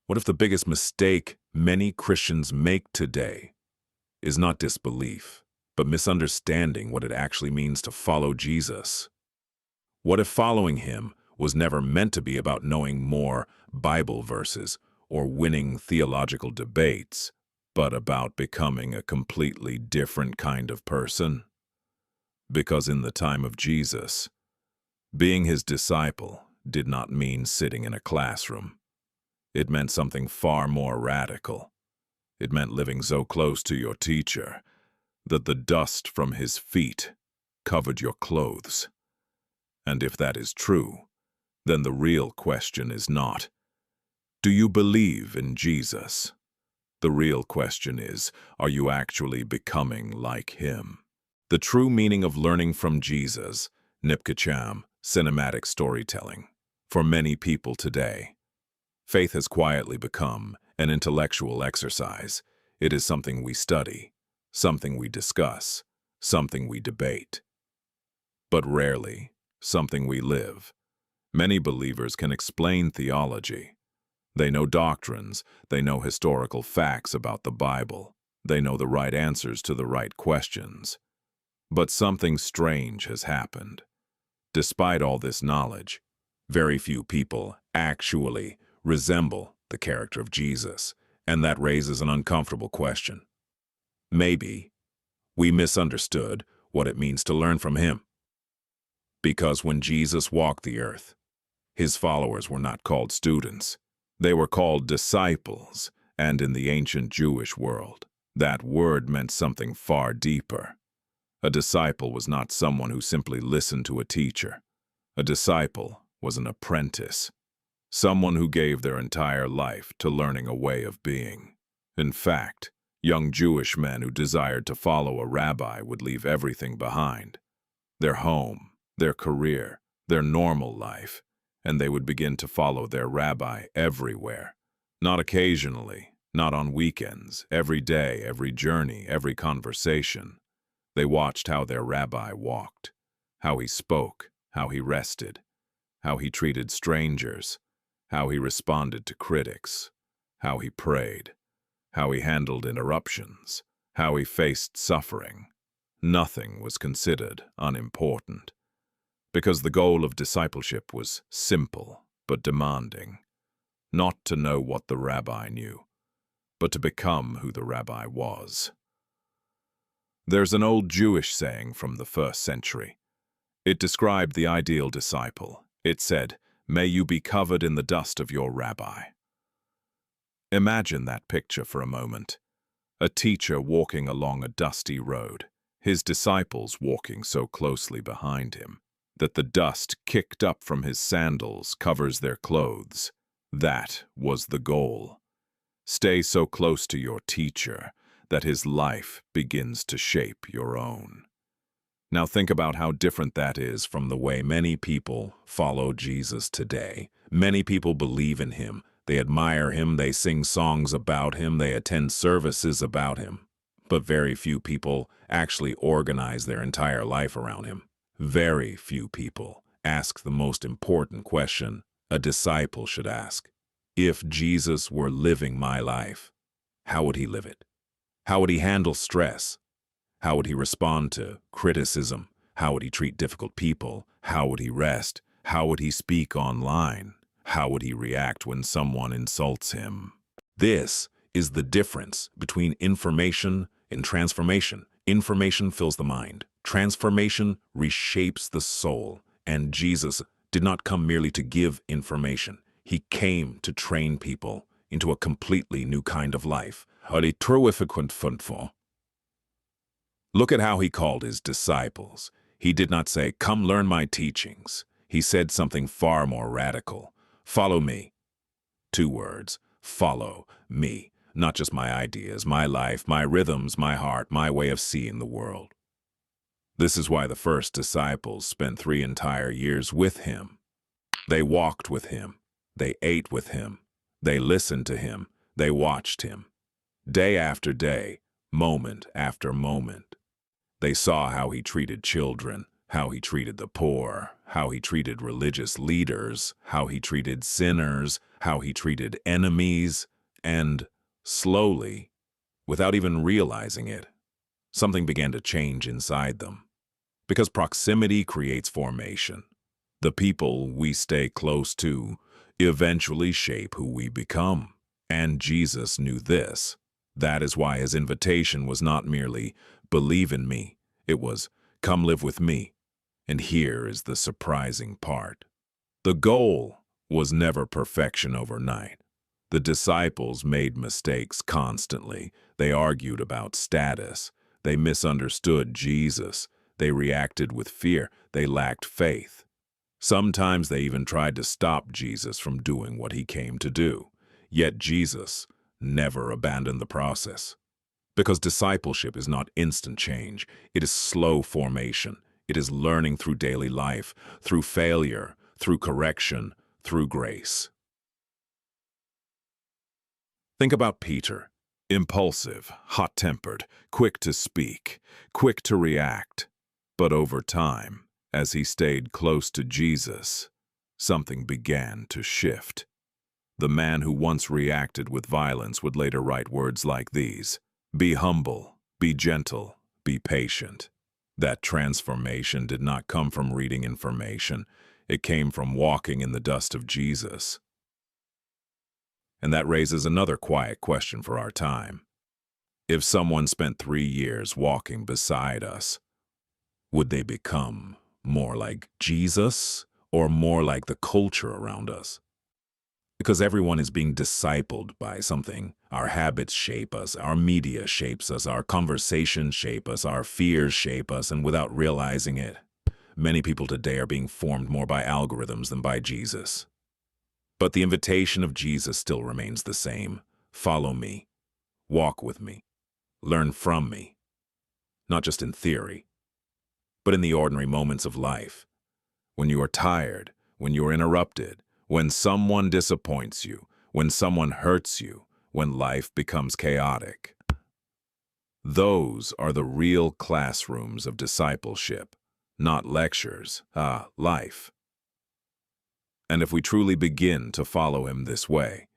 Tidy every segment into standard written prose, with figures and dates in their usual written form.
What if the biggest mistake many Christians make today is not disbelief, but misunderstanding what it actually means to follow Jesus? What if following him was never meant to be about knowing more Bible verses or winning theological debates, but about becoming a completely different kind of person? Because in the time of Jesus, being his disciple did not mean sitting in a classroom. It meant something far more radical. It meant living so close to your teacher that the dust from his feet covered your clothes. And if that is true, then the real question is not, do you believe in Jesus? The real question is, are you actually becoming like him? The true meaning of learning from Jesus, Nipkacham, cinematic storytelling. For many people today, faith has quietly become an intellectual exercise. It is something we study, something we discuss, something we debate, but rarely something we live. Many believers can explain theology. They know doctrines, they know historical facts about the Bible, they know the right answers to the right questions. But something strange has happened. Despite all this knowledge, very few people actually resemble the character of Jesus, and that raises an uncomfortable question. Maybe we misunderstood what it means to learn from him. Because when Jesus walked the earth, his followers were not called students. They were called disciples, and in the ancient Jewish world, that word meant something far deeper. A disciple was not someone who simply listened to a teacher. A disciple was an apprentice, someone who gave their entire life to learning a way of being. In fact, young Jewish men who desired to follow a rabbi would leave everything behind, their home, their career, their normal life, and they would begin to follow their rabbi everywhere. Not occasionally, not on weekends, every day, every journey, every conversation. They watched how their rabbi walked, how he spoke, how he rested, how he treated strangers, how he responded to critics, how he prayed, how he handled interruptions, how he faced suffering. Nothing was considered unimportant, because the goal of discipleship was simple but demanding, not to know what the rabbi knew, but to become who the rabbi was. There's an old Jewish saying from the 1st century. It described the ideal disciple. It said, "May you be covered in the dust of your rabbi." Imagine that picture for a moment. A teacher walking along a dusty road, his disciples walking so closely behind him that the dust kicked up from his sandals covers their clothes. That was the goal. Stay so close to your teacher that his life begins to shape your own. Now think about how different that is from the way many people follow Jesus today. Many people believe in him. They admire him. They sing songs about him. They attend services about him. But very few people actually organize their entire life around him. Very few people ask the most important question a disciple should ask. If Jesus were living my life, how would he live it? How would he handle stress? How would he respond to criticism? How would he treat difficult people? How would he rest? How would he speak online? How would he react when someone insults him? This is the difference between information and transformation. Information fills the mind. Transformation reshapes the soul. And Jesus did not come merely to give information. He came to train people into a completely new kind of life. Look at how he called his disciples. He did not say, "Come learn my teachings." He said something far more radical. "Follow me." 2 words. Follow me. Not just my ideas, my life, my rhythms, my heart, my way of seeing the world. This is why the first disciples spent 3 entire years with him. They walked with him. They ate with him. They listened to him. They watched him. Day after day, moment after moment. They saw how he treated children, how he treated the poor, how he treated religious leaders, how he treated sinners, how he treated enemies, and slowly, without even realizing it, something began to change inside them. Because proximity creates formation. The people we stay close to eventually shape who we become. And Jesus knew this. That is why his invitation was not merely, "Believe in me." It was, "Come live with me." And here is the surprising part. The goal was never perfection overnight. The disciples made mistakes constantly. They argued about status. They misunderstood Jesus. They reacted with fear. They lacked faith. Sometimes they even tried to stop Jesus from doing what he came to do. Yet Jesus never abandoned the process. Because discipleship is not instant change. It is slow formation. It is learning through daily life, through failure, through correction, through grace. Think about Peter. Impulsive, hot-tempered, quick to speak, quick to react. But over time, as he stayed close to Jesus, something began to shift. The man who once reacted with violence would later write words like these: "Be humble, be gentle, be patient." That transformation did not come from reading information. It came from walking in the dust of Jesus. And that raises another quiet question for our time. If someone spent 3 years walking beside us, would they become more like Jesus or more like the culture around us? Because everyone is being discipled by something. Our habits shape us, our media shapes us, our conversations shape us, our fears shape us, and without realizing it, many people today are being formed more by algorithms than by Jesus. But the invitation of Jesus still remains the same. Follow me. Walk with me. Learn from me. Not just in theory, but in the ordinary moments of life. When you are tired, when you are interrupted, when someone disappoints you, when someone hurts you, when life becomes chaotic. Those are the real classrooms of discipleship, not lectures, life. And if we truly begin to follow him this way,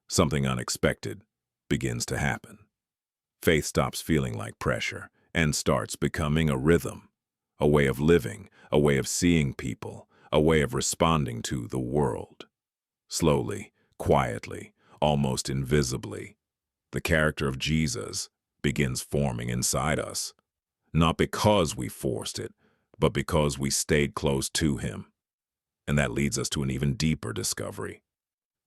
something unexpected begins to happen. Faith stops feeling like pressure and starts becoming a rhythm, a way of living, a way of seeing people, a way of responding to the world. Slowly, quietly, almost invisibly, the character of Jesus begins forming inside us, not because we forced it, but because we stayed close to him. And that leads us to an even deeper discovery.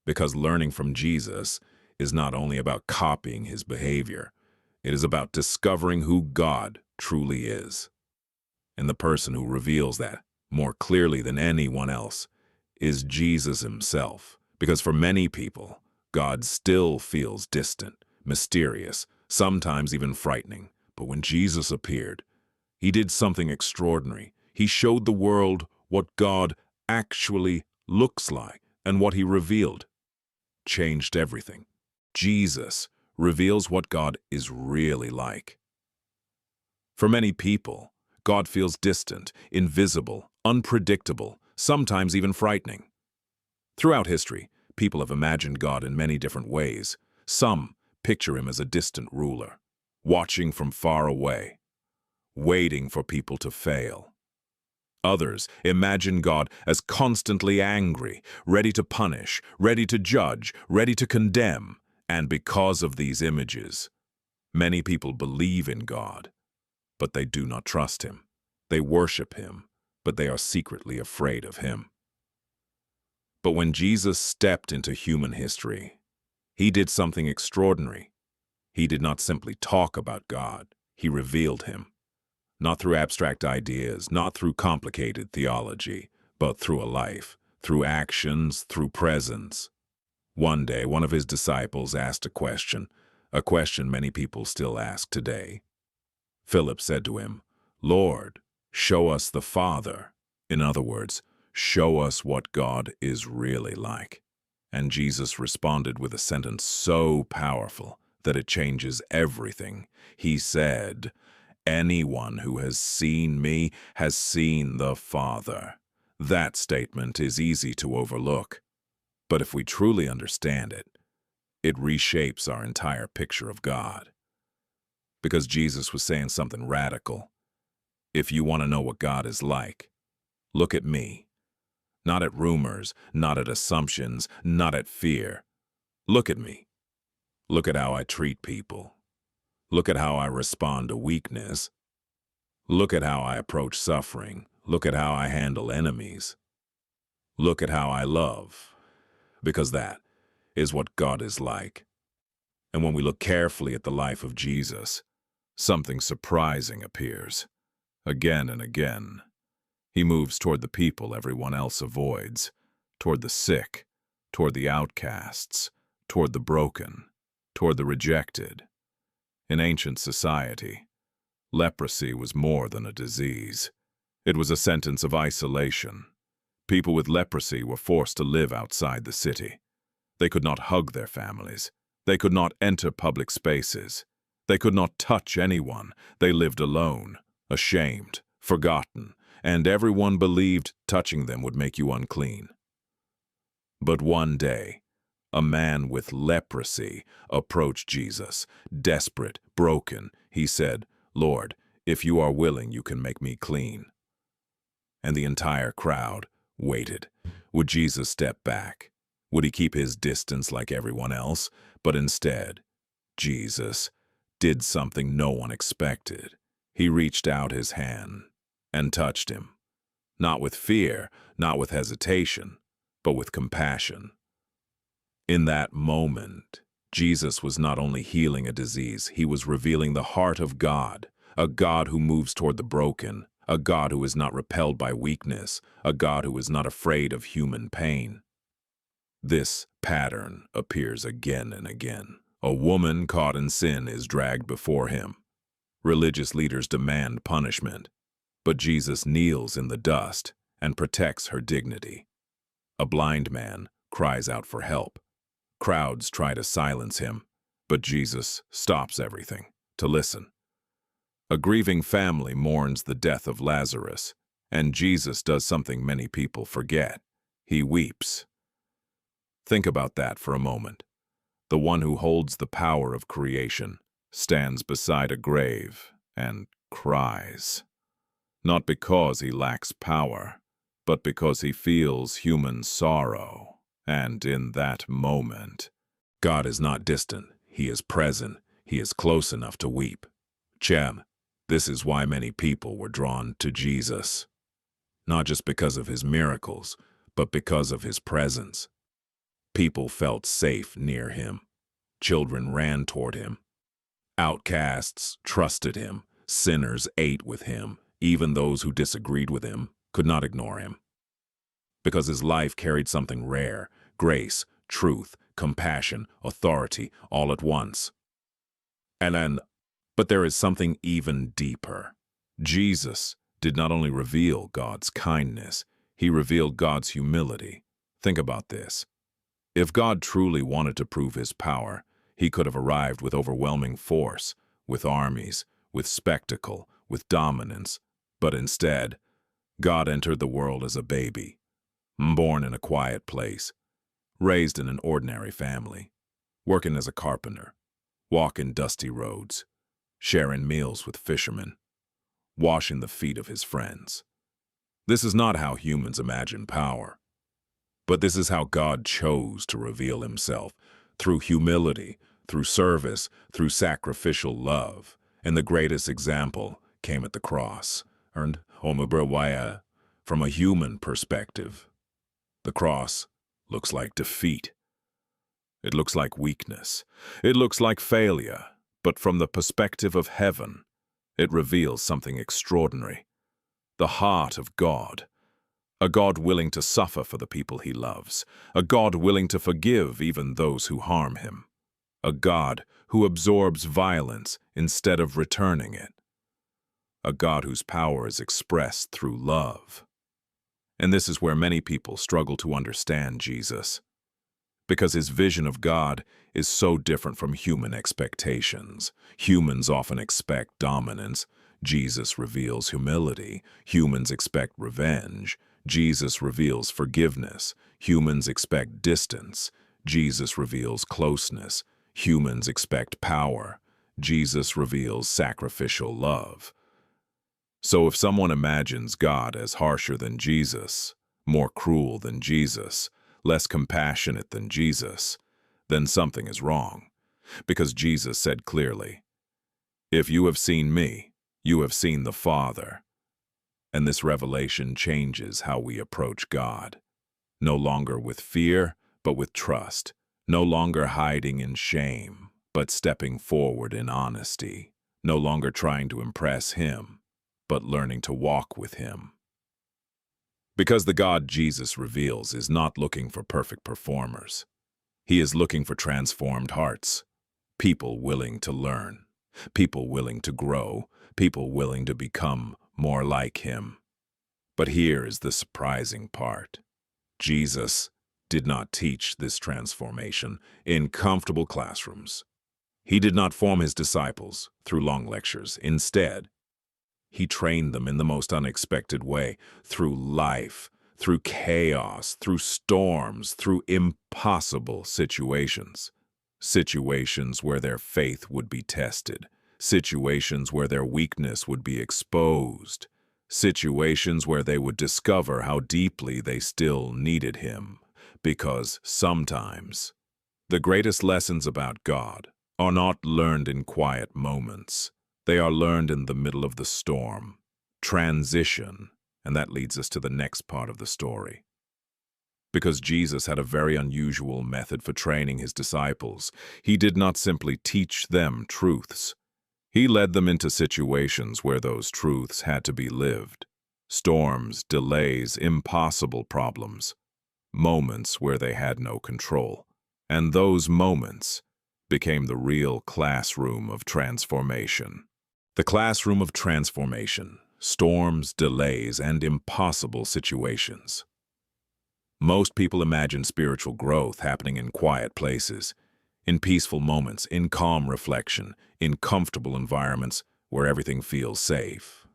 Because learning from Jesus is not only about copying his behavior, it is about discovering who God truly is. And the person who reveals that more clearly than anyone else is Jesus himself. Because for many people, God still feels distant, mysterious, sometimes even frightening. But when Jesus appeared, he did something extraordinary. He showed the world what God actually looks like, and what he revealed changed everything. Jesus reveals what God is really like. For many people, God feels distant, invisible, unpredictable, sometimes even frightening. Throughout history, people have imagined God in many different ways. Some picture him as a distant ruler, watching from far away, waiting for people to fail. Others imagine God as constantly angry, ready to punish, ready to judge, ready to condemn. And because of these images, many people believe in God, but they do not trust him. They worship him, but they are secretly afraid of him. But when Jesus stepped into human history, he did something extraordinary. He did not simply talk about God, he revealed him. Not through abstract ideas, not through complicated theology, but through a life, through actions, through presence. One day, one of his disciples asked a question many people still ask today. Philip said to him, "Lord, show us the Father." In other words, show us what God is really like. And Jesus responded with a sentence so powerful that it changes everything. He said, Anyone who has seen me has seen the Father. That statement is easy to overlook, but if we truly understand it, it reshapes our entire picture of God. Because Jesus was saying something radical. If you want to know what God is like, look at me. Not at rumors, not at assumptions, not at fear. Look at me. Look at how I treat people. Look at how I respond to weakness. Look at how I approach suffering. Look at how I handle enemies. Look at how I love. Because that is what God is like. And when we look carefully at the life of Jesus, something surprising appears. Again and again, he moves toward the people everyone else avoids, toward the sick, toward the outcasts, toward the broken, toward the rejected. In ancient society, leprosy was more than a disease. It was a sentence of isolation. People with leprosy were forced to live outside the city. They could not hug their families. They could not enter public spaces. They could not touch anyone. They lived alone, ashamed, forgotten, and everyone believed touching them would make you unclean. But one day, a man with leprosy approached Jesus. Desperate, broken, he said, "Lord, if you are willing, you can make me clean." And the entire crowd waited. Would Jesus step back? Would he keep his distance like everyone else? But instead, Jesus did something no one expected. He reached out his hand and touched him. Not with fear, not with hesitation, but with compassion. In that moment, Jesus was not only healing a disease, he was revealing the heart of God, a God who moves toward the broken, a God who is not repelled by weakness, a God who is not afraid of human pain. This pattern appears again and again. A woman caught in sin is dragged before him. Religious leaders demand punishment, but Jesus kneels in the dust and protects her dignity. A blind man cries out for help. Crowds try to silence him, but Jesus stops everything to listen. A grieving family mourns the death of Lazarus, and Jesus does something many people forget. He weeps. Think about that for a moment. The one who holds the power of creation stands beside a grave and cries. Not because he lacks power, but because he feels human sorrow. And in that moment, God is not distant. He is present. He is close enough to weep. Chem, this is why many people were drawn to Jesus. Not just because of his miracles, but because of his presence. People felt safe near him. Children ran toward him. Outcasts trusted him. Sinners ate with him. Even those who disagreed with him could not ignore him. Because his life carried something rare: grace, truth, compassion, authority, all at once. But there is something even deeper. Jesus did not only reveal God's kindness, he revealed God's humility. Think about this. If God truly wanted to prove his power, he could have arrived with overwhelming force, with armies, with spectacle, with dominance. But instead, God entered the world as a baby, born in a quiet place, raised in an ordinary family, working as a carpenter, walking dusty roads, sharing meals with fishermen, washing the feet of his friends. This is not how humans imagine power, but this is how God chose to reveal himself, through humility, through service, through sacrificial love. And the greatest example came at the cross. And from a human perspective, the cross looks like defeat. It looks like weakness. It looks like failure. But from the perspective of heaven, it reveals something extraordinary. The heart of God. A God willing to suffer for the people he loves. A God willing to forgive even those who harm him. A God who absorbs violence instead of returning it. A God whose power is expressed through love. And this is where many people struggle to understand Jesus, because his vision of God is so different from human expectations. Humans often expect dominance. Jesus reveals humility. Humans expect revenge. Jesus reveals forgiveness. Humans expect distance. Jesus reveals closeness. Humans expect power. Jesus reveals sacrificial love. So if someone imagines God as harsher than Jesus, more cruel than Jesus, less compassionate than Jesus, then something is wrong. Because Jesus said clearly, "If you have seen me, you have seen the Father." And this revelation changes how we approach God. No longer with fear, but with trust. No longer hiding in shame, but stepping forward in honesty. No longer trying to impress Him, but learning to walk with Him. Because the God Jesus reveals is not looking for perfect performers. He is looking for transformed hearts, people willing to learn, people willing to grow, people willing to become more like Him. But here is the surprising part. Jesus did not teach this transformation in comfortable classrooms. He did not form His disciples through long lectures. Instead, He trained them in the most unexpected way, through life, through chaos, through storms, through impossible situations. Situations where their faith would be tested, situations where their weakness would be exposed, situations where they would discover how deeply they still needed Him. Because sometimes the greatest lessons about God are not learned in quiet moments. They are learned in the middle of the storm, transition, and that leads us to the next part of the story. Because Jesus had a very unusual method for training His disciples, He did not simply teach them truths. He led them into situations where those truths had to be lived. Storms, delays, impossible problems. Moments where they had no control. And those moments became the real classroom of transformation. The classroom of transformation, storms, delays, and impossible situations. Most people imagine spiritual growth happening in quiet places, in peaceful moments, in calm reflection, in comfortable environments where everything feels safe.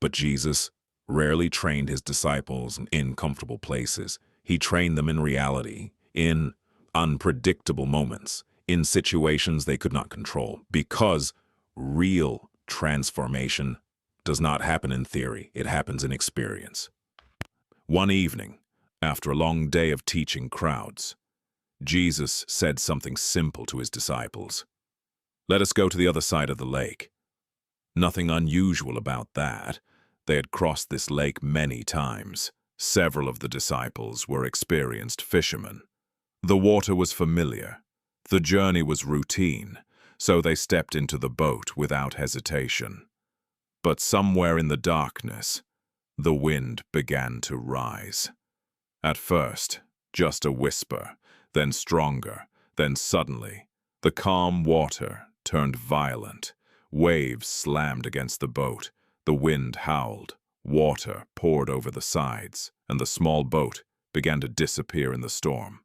But Jesus rarely trained His disciples in comfortable places. He trained them in reality, in unpredictable moments, in situations they could not control, because real transformation does not happen in theory, it happens in experience. One evening, after a long day of teaching crowds, Jesus said something simple to His disciples. "Let us go to the other side of the lake." Nothing unusual about that. They had crossed this lake many times. Several of the disciples were experienced fishermen. The water was familiar. The journey was routine, so they stepped into the boat without hesitation. But somewhere in the darkness, the wind began to rise. At first, just a whisper, then stronger, then suddenly, the calm water turned violent. Waves slammed against the boat, the wind howled, water poured over the sides, and the small boat began to disappear in the storm.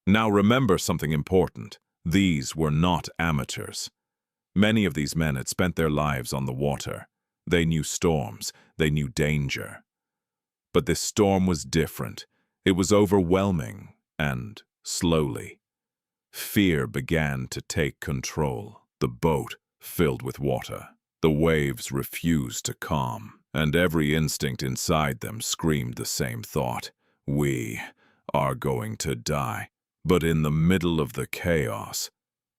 Now remember something important. These were not amateurs. Many of these men had spent their lives on the water. They knew storms, they knew danger. But this storm was different. It was overwhelming, and slowly, fear began to take control. The boat filled with water. The waves refused to calm, and every instinct inside them screamed the same thought: we are going to die. But in the middle of the chaos,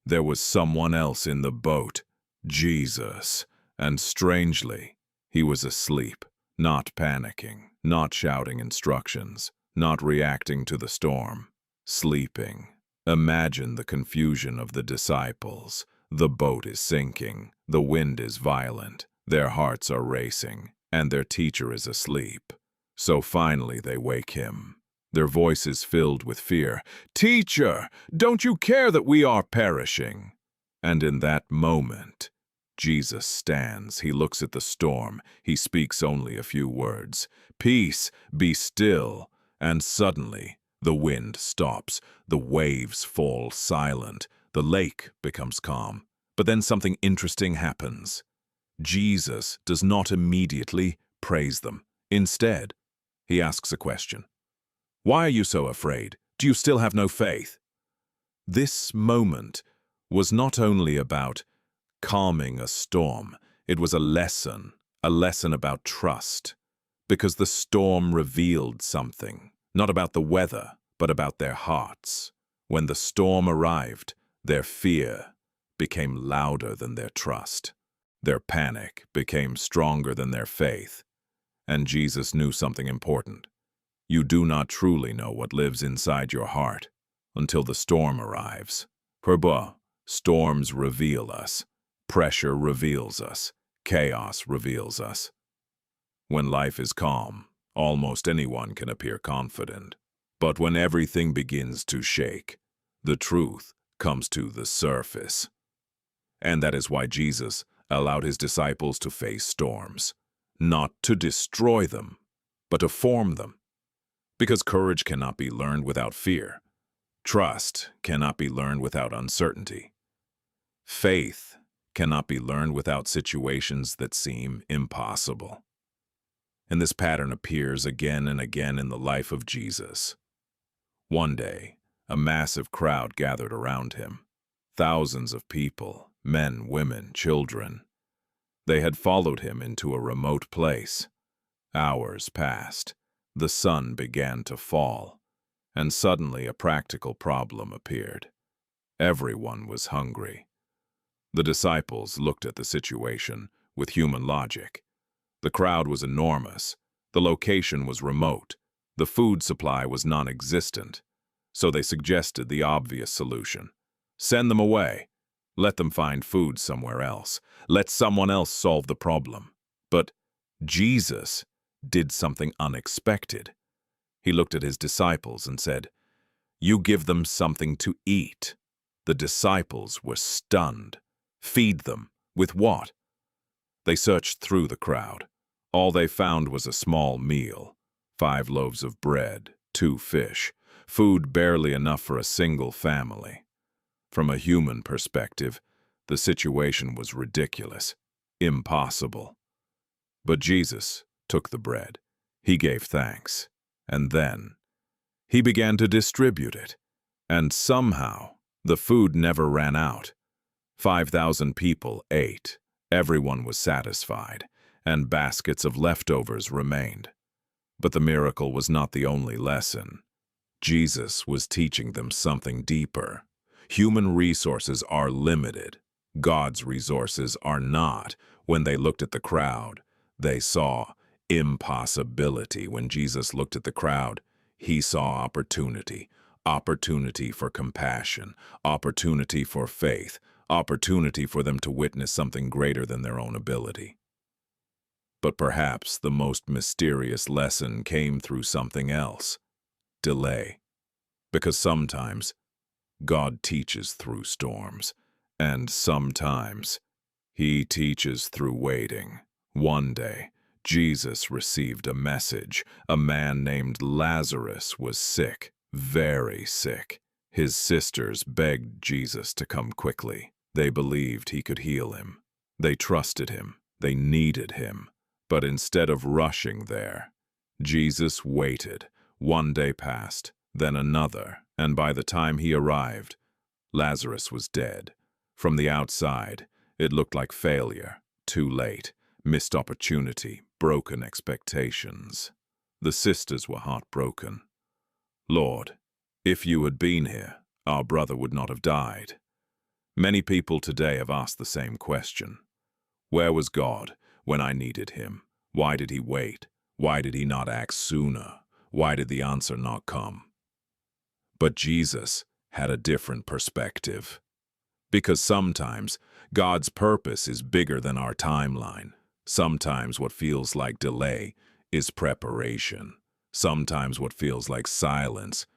there was someone else in the boat, Jesus, and strangely, He was asleep, not panicking, not shouting instructions, not reacting to the storm, sleeping. Imagine the confusion of the disciples. The boat is sinking, the wind is violent, their hearts are racing, and their teacher is asleep. So finally they wake Him. Their voices filled with fear. "Teacher, don't you care that we are perishing?" And in that moment, Jesus stands. He looks at the storm. He speaks only a few words. "Peace, be still." And suddenly, the wind stops. The waves fall silent. The lake becomes calm. But then something interesting happens. Jesus does not immediately praise them. Instead, he asks a question. Why are you so afraid? Do you still have no faith? This moment was not only about calming a storm, it was a lesson about trust, because the storm revealed something, not about the weather, but about their hearts. When the storm arrived, their fear became louder than their trust. Their panic became stronger than their faith. And Jesus knew something important. You do not truly know what lives inside your heart until the storm arrives. Storms reveal us. Pressure reveals us. Chaos reveals us. When life is calm, almost anyone can appear confident. But when everything begins to shake, the truth comes to the surface. And that is why Jesus allowed his disciples to face storms, not to destroy them, but to form them. Because courage cannot be learned without fear. Trust cannot be learned without uncertainty. Faith cannot be learned without situations that seem impossible. And this pattern appears again and again in the life of Jesus. One day, a massive crowd gathered around him. Thousands of people, men, women, children. They had followed him into a remote place. Hours passed. The sun began to fall, and suddenly a practical problem appeared. Everyone was hungry. The disciples looked at the situation with human logic. The crowd was enormous. The location was remote. The food supply was non-existent. So they suggested the obvious solution. Send them away. Let them find food somewhere else. Let someone else solve the problem. But Jesus did something unexpected. He looked at his disciples and said, "You give them something to eat." The disciples were stunned. Feed them. With what? They searched through the crowd. All they found was a small meal. 5 loaves of bread, 2 fish, food barely enough for a single family. From a human perspective, the situation was ridiculous, impossible. But Jesus took the bread. He gave thanks. And then he began to distribute it. And somehow, the food never ran out. 5,000 people ate. Everyone was satisfied, and baskets of leftovers remained. But the miracle was not the only lesson. Jesus was teaching them something deeper. Human resources are limited. God's resources are not. When they looked at the crowd, they saw impossibility. When Jesus looked at the crowd, he saw opportunity. Opportunity for compassion. Opportunity for faith. Opportunity for them to witness something greater than their own ability. But perhaps the most mysterious lesson came through something else. Delay. Because sometimes God teaches through storms, and sometimes he teaches through waiting. One day, Jesus received a message. A man named Lazarus was sick, very sick. His sisters begged Jesus to come quickly. They believed he could heal him. They trusted him. They needed him. But instead of rushing there, Jesus waited. One day passed, then another, and by the time he arrived, Lazarus was dead. From the outside, it looked like failure. Too late. Missed opportunity. Broken expectations. The sisters were heartbroken. "Lord, if you had been here, our brother would not have died." Many people today have asked the same question. Where was God when I needed him? Why did he wait? Why did he not act sooner? Why did the answer not come? But Jesus had a different perspective. Because sometimes God's purpose is bigger than our timeline. Sometimes what feels like delay is preparation. Sometimes what feels like silence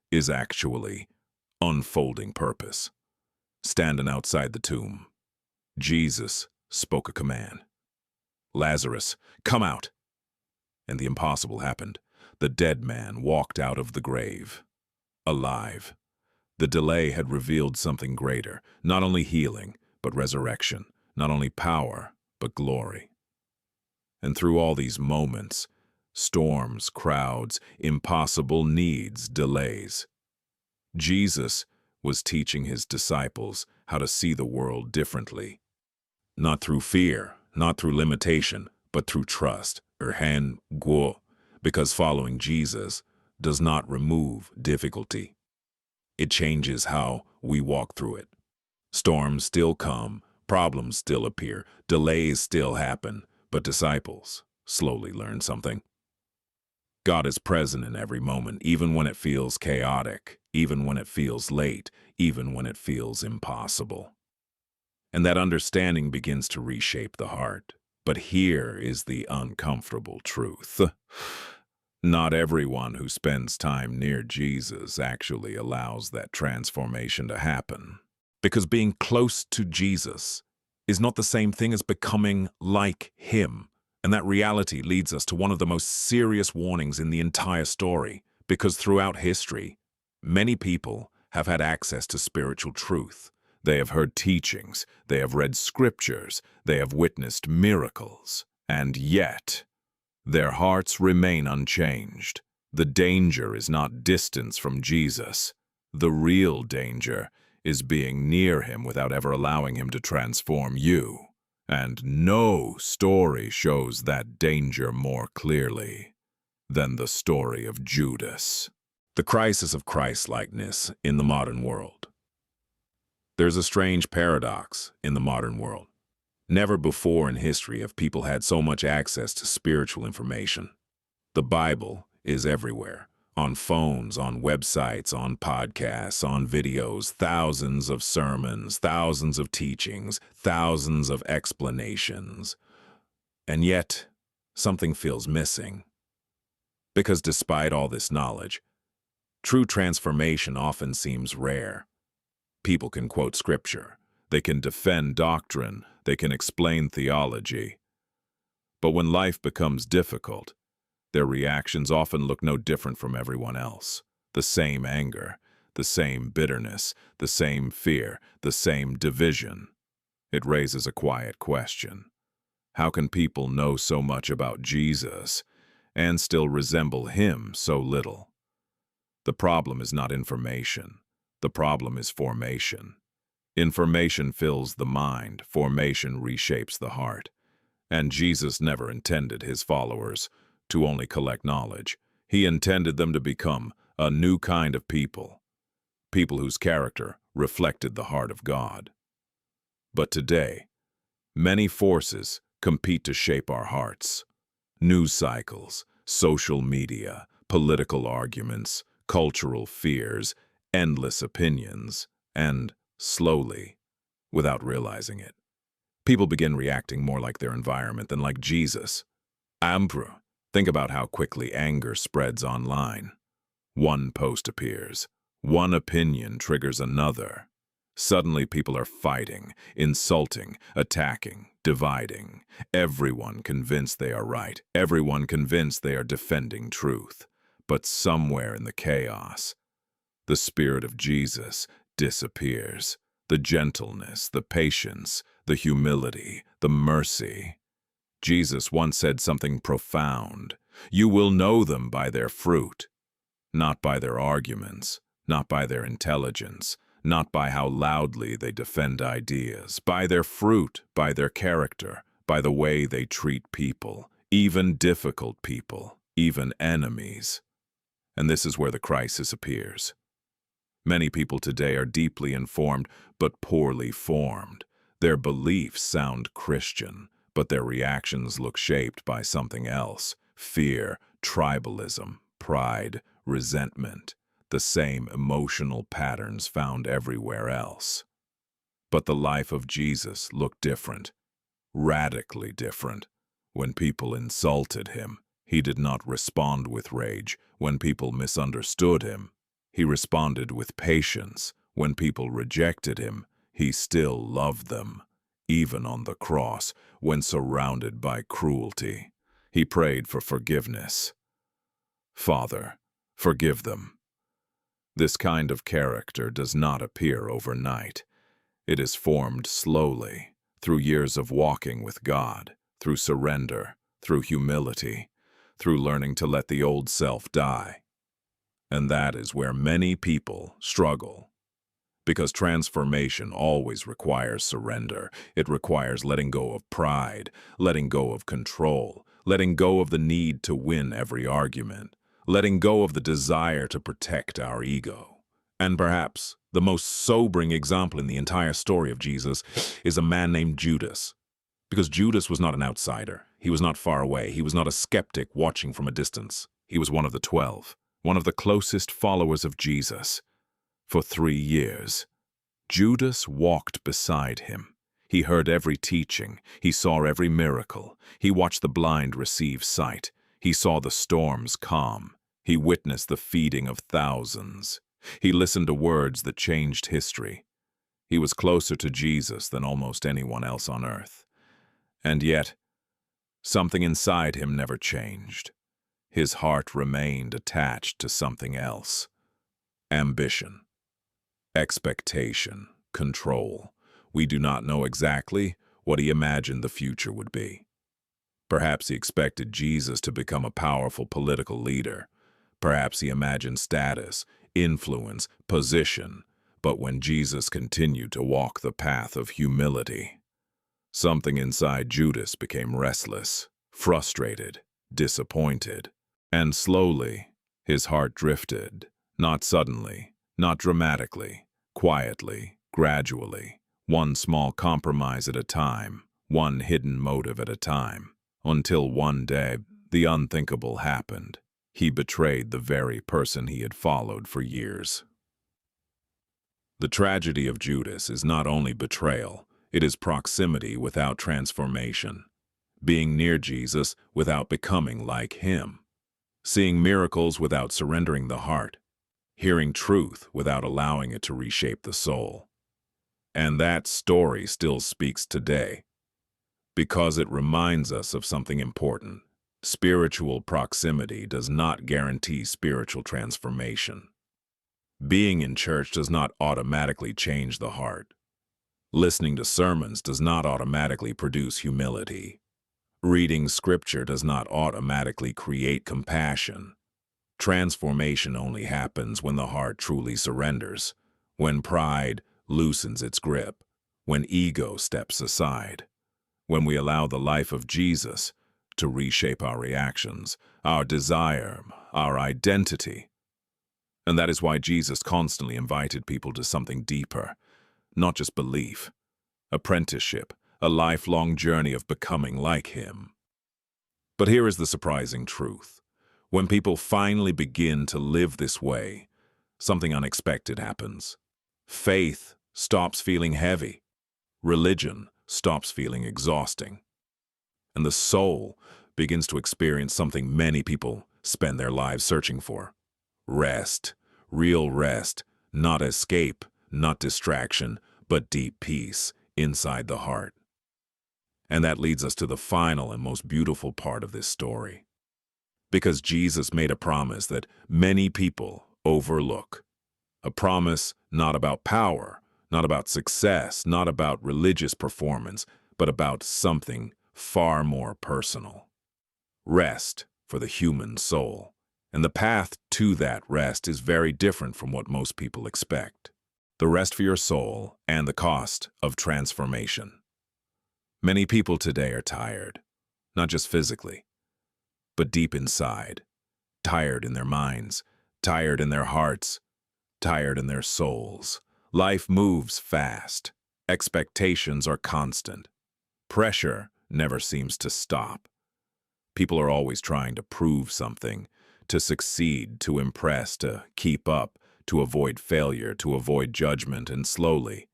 is actually unfolding purpose. Standing outside the tomb, Jesus spoke a command. "Lazarus, come out!" And the impossible happened. The dead man walked out of the grave, alive. The delay had revealed something greater, not only healing, but resurrection, not only power, but glory. And through all these moments, storms, crowds, impossible needs, delays, Jesus was teaching his disciples how to see the world differently. Not through fear, not through limitation, but through trust, because following Jesus does not remove difficulty. It changes how we walk through it. Storms still come, problems still appear, delays still happen, but disciples slowly learn something. God is present in every moment, even when it feels chaotic, even when it feels late, even when it feels impossible. And that understanding begins to reshape the heart. But here is the uncomfortable truth. Not everyone who spends time near Jesus actually allows that transformation to happen. Because being close to Jesus is not the same thing as becoming like him. And that reality leads us to one of the most serious warnings in the entire story. Because throughout history, many people have had access to spiritual truth. They have heard teachings, they have read scriptures, they have witnessed miracles, and yet their hearts remain unchanged. The danger is not distance from Jesus. The real danger is being near him without ever allowing him to transform you. And no story shows that danger more clearly than the story of Judas. The crisis of Christ-likeness in the modern world. There's a strange paradox in the modern world. Never before in history have people had so much access to spiritual information. The Bible is everywhere, on phones, on websites, on podcasts, on videos, thousands of sermons, thousands of teachings, thousands of explanations. And yet, something feels missing. Because despite all this knowledge, true transformation often seems rare. People can quote scripture, they can defend doctrine, they can explain theology. But when life becomes difficult, their reactions often look no different from everyone else. The same anger, the same bitterness, the same fear, the same division. It raises a quiet question. How can people know so much about Jesus and still resemble him so little? The problem is not information. The problem is formation. Information fills the mind, formation reshapes the heart. And Jesus never intended his followers to only collect knowledge. He intended them to become a new kind of people, people whose character reflected the heart of God. But today, many forces compete to shape our hearts. News cycles, social media, political arguments, cultural fears, endless opinions, and slowly, without realizing it, people begin reacting more like their environment than like Jesus. Think about how quickly anger spreads online. One post appears. One opinion triggers another. Suddenly people are fighting, insulting, attacking, dividing. Everyone convinced they are right. Everyone convinced they are defending truth. But somewhere in the chaos, the Spirit of Jesus disappears. The gentleness, the patience, the humility, the mercy. Jesus once said something profound. You will know them by their fruit, not by their arguments, not by their intelligence, not by how loudly they defend ideas, by their fruit, by their character, by the way they treat people, even difficult people, even enemies. And this is where the crisis appears. Many people today are deeply informed, but poorly formed. Their beliefs sound Christian, but their reactions look shaped by something else: fear, tribalism, pride, resentment, the same emotional patterns found everywhere else. But the life of Jesus looked different, radically different. When people insulted him, he did not respond with rage. When people misunderstood him, he responded with patience. When people rejected him, he still loved them. Even on the cross, when surrounded by cruelty, he prayed for forgiveness. Father, forgive them. This kind of character does not appear overnight. It is formed slowly, through years of walking with God, through surrender, through humility, through learning to let the old self die. And that is where many people struggle. Because transformation always requires surrender. It requires letting go of pride, letting go of control, letting go of the need to win every argument, letting go of the desire to protect our ego. And perhaps the most sobering example in the entire story of Jesus is a man named Judas. Because Judas was not an outsider. He was not far away. He was not a skeptic watching from a distance. He was one of the 12, one of the closest followers of Jesus. For 3 years, Judas walked beside him. He heard every teaching. He saw every miracle. He watched the blind receive sight. He saw the storms calm. He witnessed the feeding of thousands. He listened to words that changed history. He was closer to Jesus than almost anyone else on earth. And yet, something inside him never changed. His heart remained attached to something else. Ambition. Expectation, control. We do not know exactly what he imagined the future would be. Perhaps he expected Jesus to become a powerful political leader. Perhaps he imagined status, influence, position. But when Jesus continued to walk the path of humility, something inside Judas became restless, frustrated, disappointed. And slowly, his heart drifted, not suddenly, not dramatically, quietly, gradually, one small compromise at a time, one hidden motive at a time, until one day the unthinkable happened. He betrayed the very person he had followed for years. The tragedy of Judas is not only betrayal, it is proximity without transformation, being near Jesus without becoming like him, seeing miracles without surrendering the heart, hearing truth without allowing it to reshape the soul. And that story still speaks today, because it reminds us of something important. Spiritual proximity does not guarantee spiritual transformation. Being in church does not automatically change the heart. Listening to sermons does not automatically produce humility. Reading scripture does not automatically create compassion. Transformation only happens when the heart truly surrenders, when pride loosens its grip, when ego steps aside, when we allow the life of Jesus to reshape our reactions, our desire, our identity. And that is why Jesus constantly invited people to something deeper, not just belief, apprenticeship, a lifelong journey of becoming like him. But here is the surprising truth. When people finally begin to live this way, something unexpected happens. Faith stops feeling heavy. Religion stops feeling exhausting. And the soul begins to experience something many people spend their lives searching for. Rest, real rest, not escape, not distraction, but deep peace inside the heart. And that leads us to the final and most beautiful part of this story. Because Jesus made a promise that many people overlook. A promise not about power, not about success, not about religious performance, but about something far more personal. Rest for the human soul. And the path to that rest is very different from what most people expect. The rest for your soul and the cost of transformation. Many people today are tired, not just physically, but deep inside, tired in their minds, tired in their hearts, tired in their souls. Life moves fast. Expectations are constant. Pressure never seems to stop. People are always trying to prove something, to succeed, to impress, to keep up, to avoid failure, to avoid judgment, and slowly,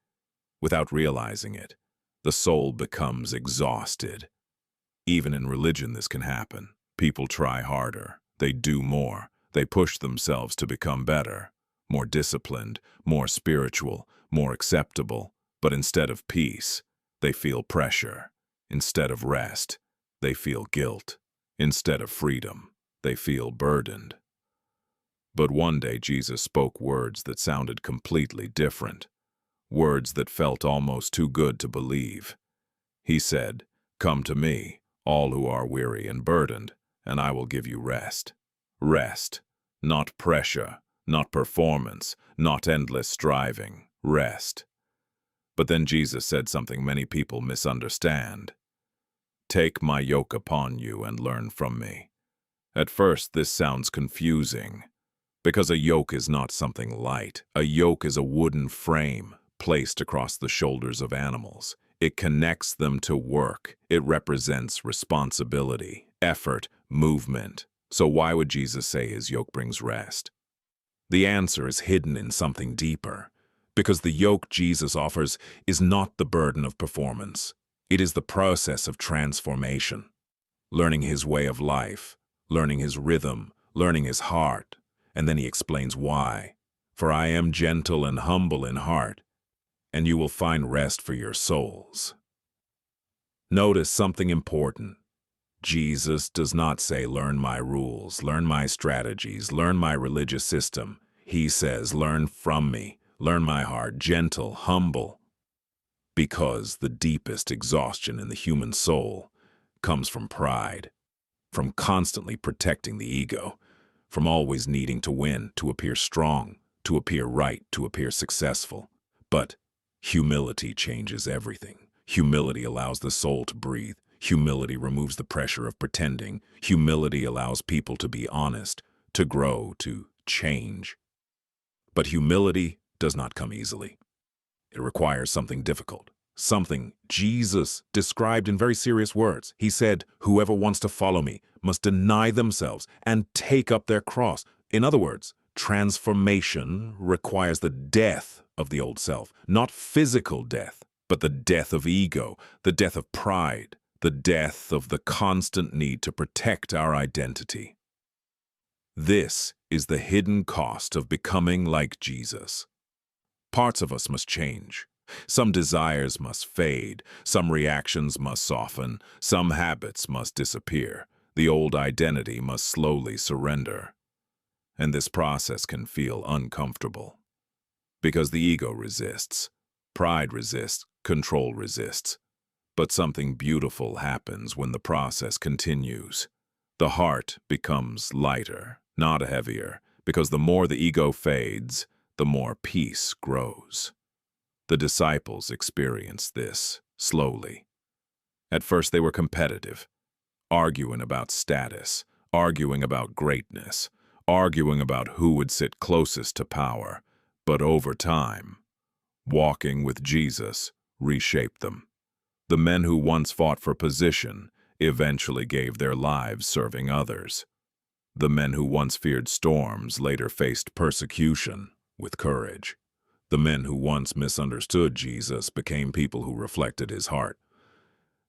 without realizing it, the soul becomes exhausted. Even in religion this can happen. People try harder, they do more, they push themselves to become better, more disciplined, more spiritual, more acceptable, but instead of peace, they feel pressure. Instead of rest, they feel guilt. Instead of freedom, they feel burdened. But one day Jesus spoke words that sounded completely different, words that felt almost too good to believe. He said, "Come to me, all who are weary and burdened, and I will give you rest." Rest, not pressure, not performance, not endless striving. Rest. But then Jesus said something many people misunderstand. "Take my yoke upon you and learn from me." At first, this sounds confusing, because a yoke is not something light. A yoke is a wooden frame placed across the shoulders of animals. It connects them to work. It represents responsibility, effort, movement. So why would Jesus say his yoke brings rest? The answer is hidden in something deeper, because the yoke Jesus offers is not the burden of performance. It is the process of transformation, learning his way of life, learning his rhythm, learning his heart, and then he explains why. "For I am gentle and humble in heart, and you will find rest for your souls." Notice something important. Jesus does not say, "Learn my rules, learn my strategies, learn my religious system." He says, "Learn from me, learn my heart, gentle, humble." Because the deepest exhaustion in the human soul comes from pride, from constantly protecting the ego, from always needing to win, to appear strong, to appear right, to appear successful. But humility changes everything. Humility allows the soul to breathe. Humility removes the pressure of pretending. Humility allows people to be honest, to grow, to change. But humility does not come easily. It requires something difficult, something Jesus described in very serious words. He said, "Whoever wants to follow me must deny themselves and take up their cross." In other words, transformation requires the death of the old self, not physical death, but the death of ego, the death of pride, the death of the constant need to protect our identity. This is the hidden cost of becoming like Jesus. Parts of us must change. Some desires must fade, some reactions must soften, some habits must disappear. The old identity must slowly surrender. And this process can feel uncomfortable. Because the ego resists, pride resists, control resists. But something beautiful happens when the process continues. The heart becomes lighter, not heavier, because the more the ego fades, the more peace grows. The disciples experienced this slowly. At first they were competitive, arguing about status, arguing about greatness, arguing about who would sit closest to power. But over time, walking with Jesus reshaped them. The men who once fought for position eventually gave their lives serving others. The men who once feared storms later faced persecution with courage. The men who once misunderstood Jesus became people who reflected his heart.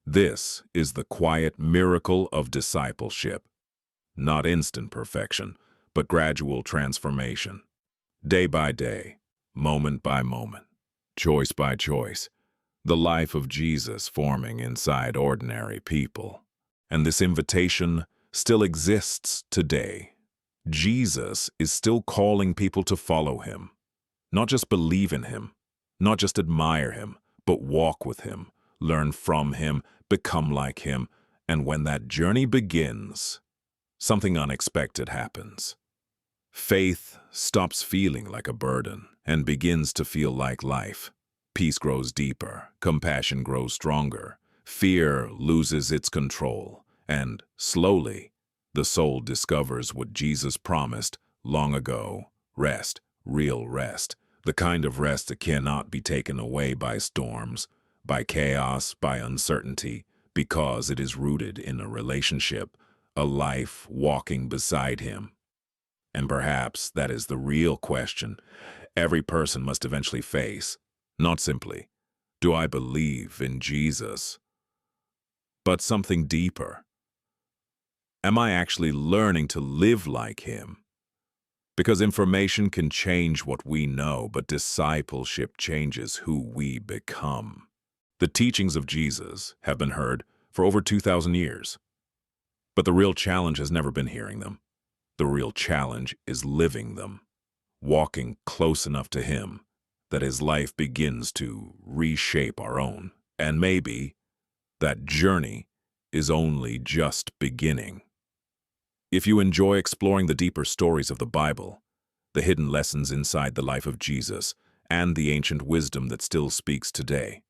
This is the quiet miracle of discipleship. Not instant perfection, but gradual transformation. Day by day, moment by moment, choice by choice, the life of Jesus forming inside ordinary people. And this invitation still exists today. Jesus is still calling people to follow him. Not just believe in him, not just admire him, but walk with him, learn from him, become like him. And when that journey begins, something unexpected happens. Faith stops feeling like a burden and begins to feel like life. Peace grows deeper, compassion grows stronger, fear loses its control, and slowly, the soul discovers what Jesus promised long ago: rest, real rest, the kind of rest that cannot be taken away by storms, by chaos, by uncertainty, because it is rooted in a relationship, a life walking beside him. And perhaps that is the real question every person must eventually face. Not simply, do I believe in Jesus? But something deeper. Am I actually learning to live like him? Because information can change what we know, but discipleship changes who we become. The teachings of Jesus have been heard for over 2,000 years. But the real challenge has never been hearing them. The real challenge is living them, walking close enough to him that his life begins to reshape our own. And maybe That journey is only just beginning. If you enjoy exploring the deeper stories of the Bible, the hidden lessons inside the life of Jesus, and the ancient wisdom that still speaks today,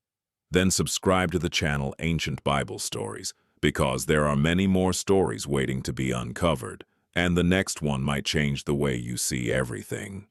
then subscribe to the channel Ancient Bible Stories, because there are many more stories waiting to be uncovered, and the next one might change the way you see everything.